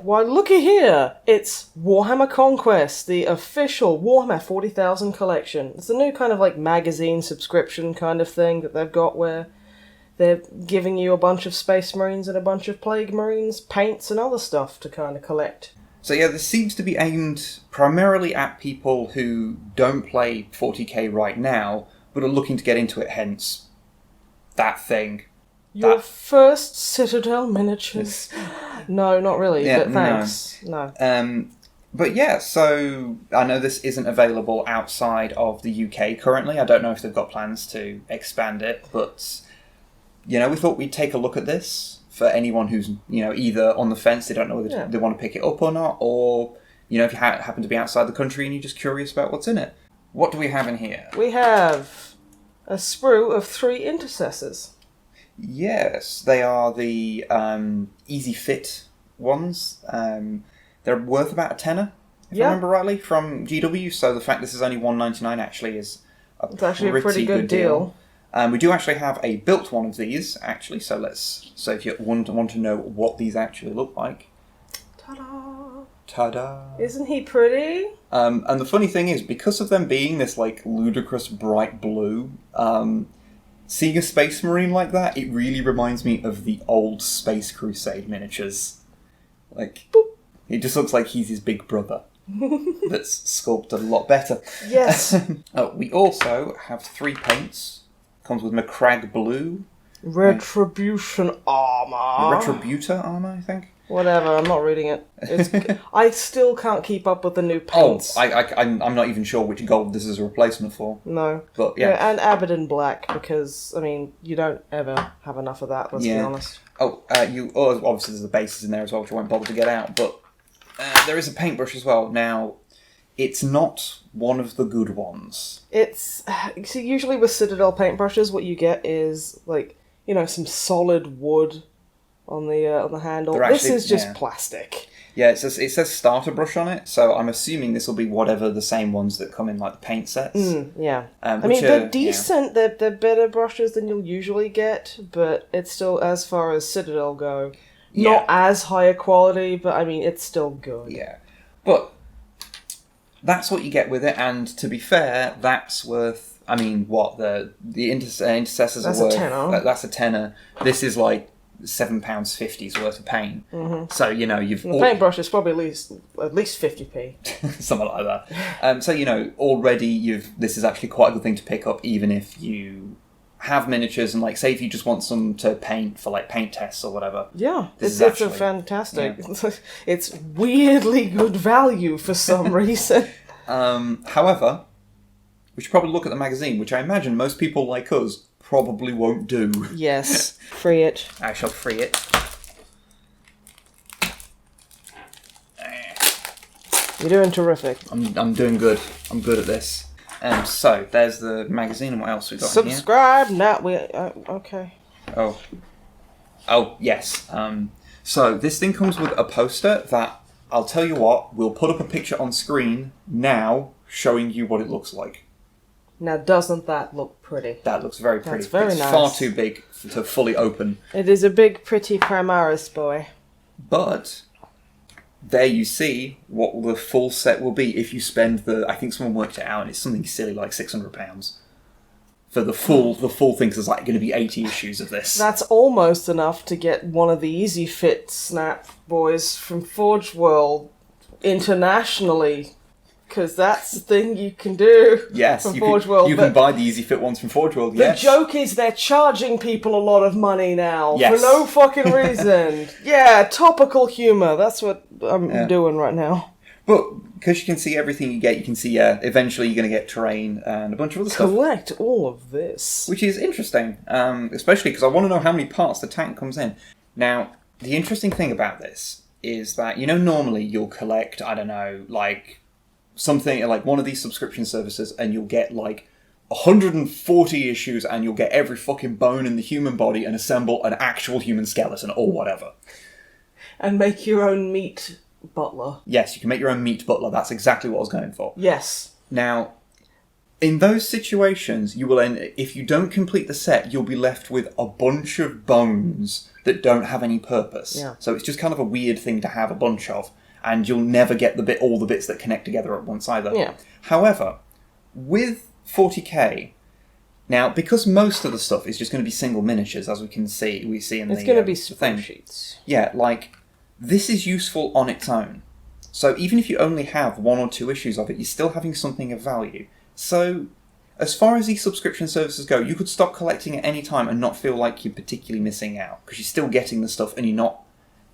why, looky here, it's Warhammer Conquest, the official Warhammer 40,000 collection. It's a new kind of like magazine subscription kind of thing that they've got where they're giving you a bunch of Space Marines and a bunch of Plague Marines, paints and other stuff to kind of collect. So yeah, this seems to be aimed primarily at people who don't play 40k right now, but are looking to get into it, hence that thing. Your first Citadel miniatures. No, not really, but thanks. No. But yeah, so I know this isn't available outside of the UK currently. I don't know if they've got plans to expand it, but, you know, we thought we'd take a look at this for anyone who's, you know, either on the fence, they don't know whether they want to pick it up or not, or, you know, if you happen to be outside the country and you're just curious about what's in it. What do we have in here? We have a sprue of 3 intercessors. Yes, they are the easy fit ones. They're worth about a tenner, if I remember rightly, from GW. So the fact this is only $1.99 actually is a pretty good deal. We do actually have a built one of these, actually. So if you want to know what these actually look like. Ta-da! Ta-da! Isn't he pretty? And the funny thing is, because of them being this like ludicrous bright blue, seeing a Space Marine like that, it really reminds me of the old Space Crusade miniatures. Like, boop. It just looks like he's his big brother. That's sculpted a lot better. Yes. We also have 3 paints. Comes with Macragge Blue. Retribution armor. Retributor armor, I think. Whatever, I'm not reading it. I still can't keep up with the new paints. Oh, I'm not even sure which gold this is a replacement for. No. But yeah. And Abaddon Black, because, I mean, you don't ever have enough of that, let's be honest. Obviously there's the bases in there as well, which I won't bother to get out, but there is a paintbrush as well. Now, it's not one of the good ones. See, usually with Citadel paintbrushes, what you get is, like, you know, some solid wood on the handle. This is just plastic. Yeah, it says starter brush on it, so I'm assuming this will be whatever the same ones that come in like the paint sets. Yeah. I mean, they're decent. Yeah. They're better brushes than you'll usually get, but it's still, as far as Citadel go, not as high a quality, but I mean, it's still good. Yeah. But that's what you get with it, and to be fair, that's worth, I mean, what, the intercessors are worth... That's a tenner. That's a tenner. This is like £7.50's worth of paint. Mm-hmm. So, you know, you've... The paintbrush is probably at least 50p. Something like that. So, you know, already this is actually quite a good thing to pick up, even if you have miniatures and, like, say if you just want some to paint for, like, paint tests or whatever. Yeah, it's a fantastic... Yeah. It's weirdly good value for some reason. However, we should probably look at the magazine, which I imagine most people like us probably won't do. Yes, free it. I shall free it. You're doing terrific. I'm doing good. I'm good at this. So there's the magazine, and what else we got? Subscribe now. Okay. Oh yes. So this thing comes with a poster that I'll tell you what. We'll put up a picture on screen now, showing you what it looks like. Now, doesn't that look pretty? That looks very pretty. That's very nice. It's far too big to fully open. It is a big, pretty Primaris boy. But there you see what the full set will be if you spend I think someone worked it out, and it's something silly like £600 for the full thing. Because there's like going to be 80 issues of this. That's almost enough to get one of the easy fit snap boys from Forge World internationally. Because that's the thing you can do from Forge World. You can buy the easy fit ones from Forge World, yes. The joke is they're charging people a lot of money now yes. for no fucking reason. Yeah, topical humour. That's what I'm doing right now. But because you can see everything you get, you can see eventually you're going to get terrain and a bunch of other stuff. Collect all of this. Which is interesting, especially because I want to know how many parts the tank comes in. Now, the interesting thing about this is that, you know, normally you'll collect, I don't know, like... something like one of these subscription services, and you'll get like 140 issues, and you'll get every fucking bone in the human body and assemble an actual human skeleton or whatever. And make your own meat butler. Yes, you can make your own meat butler. That's exactly what I was going for. Yes. Now, in those situations, you will if you don't complete the set, you'll be left with a bunch of bones that don't have any purpose. Yeah. So it's just kind of a weird thing to have a bunch of, and you'll never get all the bits that connect together at once either. Yeah. However, with 40k, now because most of the stuff is just going to be single miniatures, as we see in it's the going to be the thing. spreadsheets. Yeah, like this is useful on its own. So even if you only have 1 or 2 issues of it, you're still having something of value. So as far as these subscription services go, you could stop collecting at any time and not feel like you're particularly missing out, because you're still getting the stuff and you're not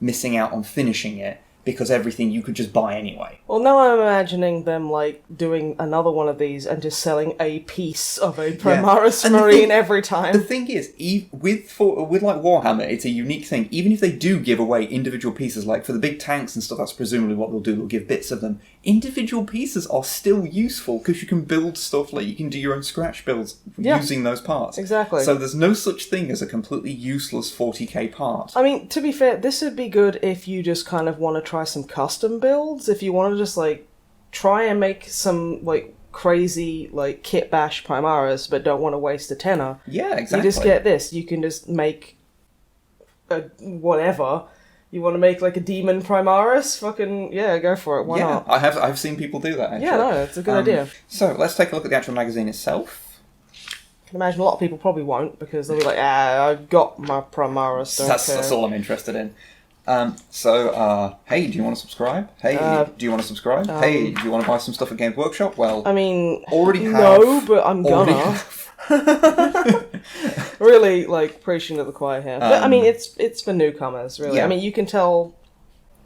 missing out on finishing it, because everything you could just buy anyway. Well, now I'm imagining them, like, doing another one of these and just selling a piece of a Primaris Marine every time. The thing is, with like Warhammer, it's a unique thing. Even if they do give away individual pieces, like for the big tanks and stuff, that's presumably what they'll do, they'll give bits of them. Individual pieces are still useful, because you can build stuff, like you can do your own scratch builds using those parts. Exactly. So there's no such thing as a completely useless 40k part. I mean, to be fair, this would be good if you just kind of want to try some custom builds. If you want to just, like, try and make some, like, crazy, like, kit bash Primaris, but don't want to waste a tenner. Yeah, exactly. You just get this. You can just make a whatever. You want to make, like, a demon Primaris? Fucking, yeah, go for it. Why not? I've seen people do that, actually. Yeah, no, it's a good idea. So, let's take a look at the actual magazine itself. I can imagine a lot of people probably won't, because they'll be like, I've got my Primaris, don't care. That's all I'm interested in. Hey, do you want to subscribe? Hey, do you want to subscribe? Hey, do you want to buy some stuff at Games Workshop? Well, I mean, already have. No, but I'm gonna. Really, like, preaching to the choir here. But, I mean, it's for newcomers, really. Yeah. I mean, you can tell,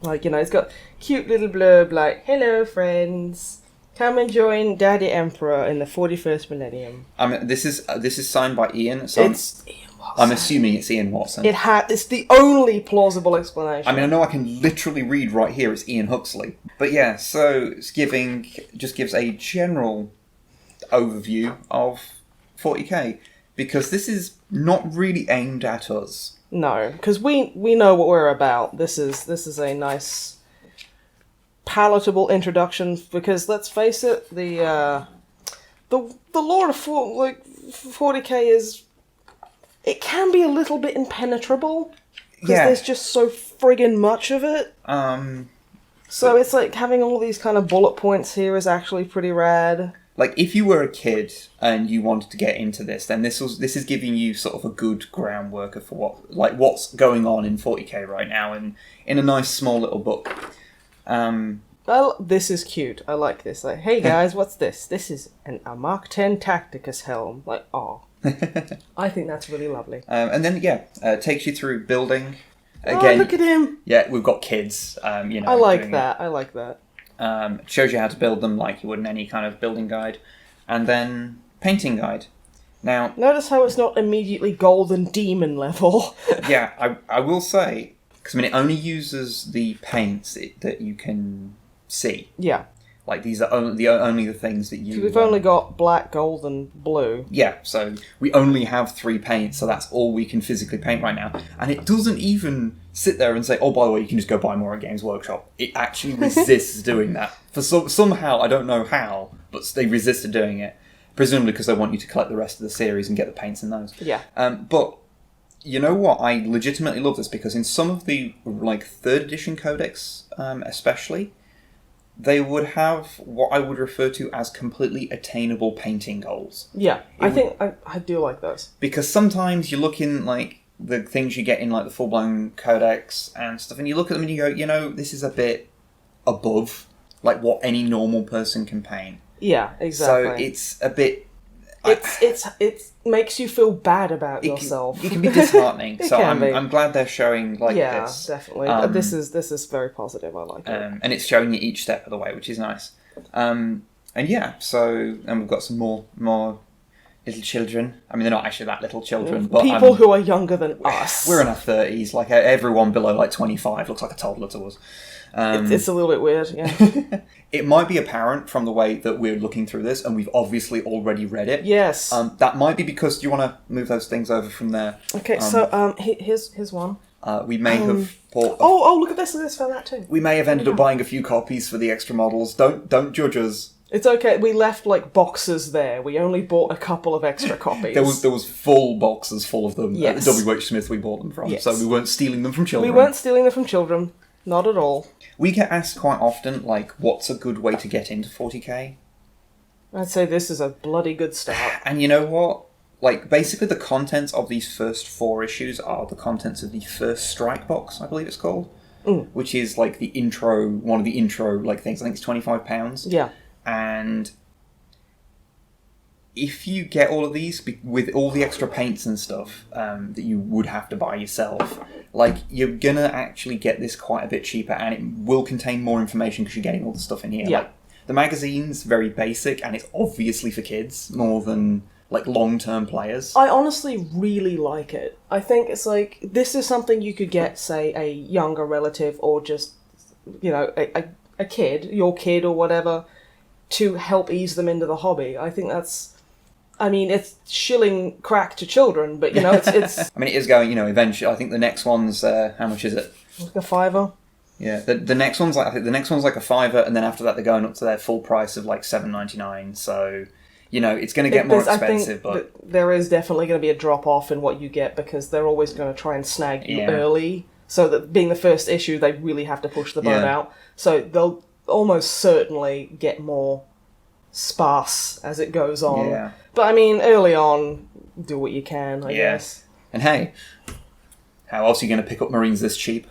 like, you know, it's got cute little blurb like, hello, friends. Come and join Daddy Emperor in the 41st millennium. I mean, this is signed by Ian. So It's Ian Watson. I'm assuming it's Ian Watson. It's the only plausible explanation. I mean, I know I can literally read right here. It's Ian Huxley. But yeah, so it's just gives a general overview of 40k, because this is not really aimed at us. No, because we know what we're about. This is a nice, palatable introduction. Because let's face it, the lore of 40k is, it can be a little bit impenetrable, because there's just so friggin' much of it. So it's like having all these kind of bullet points here is actually pretty rad. Like, if you were a kid and you wanted to get into this, then this is giving you sort of a good groundwork of what's going on in 40k right now, and in a nice small little book. Well, this is cute. I like this. Like, hey guys, what's this? This is a Mark 10 Tacticus helm. Like, oh. I think that's really lovely. And then, takes you through building. Again, look at him! Yeah, we've got kids, you know. I like that. Shows you how to build them like you would in any kind of building guide. And then painting guide. Now, notice how it's not immediately golden demon level. Yeah, I will say, because I mean, it only uses the paints that you can see. Yeah. Like, these are only the things that you... So we've only got black, gold, and blue. Yeah, so we only have 3 paints, so that's all we can physically paint right now. And it doesn't even sit there and say, oh, by the way, you can just go buy more at Games Workshop. It actually resists doing that. Somehow, I don't know how, but they resisted doing it. Presumably because they want you to collect the rest of the series and get the paints in those. Yeah. But you know what? I legitimately love this, because in some of the, like, 3rd edition codex, especially, they would have what I would refer to as completely attainable painting goals. Yeah, I do like those. Because sometimes you look in, like, the things you get in, like, the full-blown codex and stuff, and you look at them and you go, you know, this is a bit above, like, what any normal person can paint. Yeah, exactly. So it's a bit... It makes you feel bad about yourself. It can be disheartening. So be. I'm glad they're showing this. Yeah, definitely. This is very positive. I like it. And it's showing you each step of the way, which is nice. And we've got some more little children. I mean, they're not actually that little children, but people who are younger than us. We're in our 30s. Like, everyone below like 25 looks like a toddler to us. It's a little bit weird, yeah. It might be apparent from the way that we're looking through this, and we've obviously already read it. Yes. That might be because... Do you want to move those things over from there? Okay, so here's one. We may have bought... Oh, look at this. I just found that too. We may have ended up buying a few copies for the extra models. Don't judge us. It's okay. We left like boxes there. We only bought a couple of extra copies. There was full boxes full of them Yes. at the WH Smith we bought them from. Yes. So we weren't stealing them from children. We weren't stealing them from children. Not at all. We get asked quite often, like, what's a good way to get into 40k? I'd say this is a bloody good start. And you know what? Like, basically the contents of these first 4 issues are the contents of the first strike box, I believe it's called. Which is like the intro, one of the intro like things. I think it's £25. Yeah. And if you get all of these with all the extra paints and stuff that you would have to buy yourself, like, you're gonna actually get this quite a bit cheaper, and it will contain more information because you're getting all the stuff in here. Yeah. Like, the magazine's very basic, and it's obviously for kids more than like long-term players. I honestly really like it. I think it's like, this is something you could get, say, a younger relative or just, you know, a kid, your kid or whatever, to help ease them into the hobby. I think that's, I mean, it's shilling crack to children, but, you know, it's I mean, it is going, you know, eventually. I think the next one's, how much is it? like a $5. Yeah, the next one's like, I think the next one's like a $5, and then after that they're going up to their full price of like $7.99. So, you know, it's going to get more expensive, but there is definitely going to be a drop-off in what you get, because they're always going to try and snag you Yeah. early, so that being the first issue, they really have to push the boat Yeah. out. So they'll almost certainly get more sparse as it goes on. Yeah. But I mean, early on, do what you can, I guess. And hey, how else are you going to pick up Marines this cheap?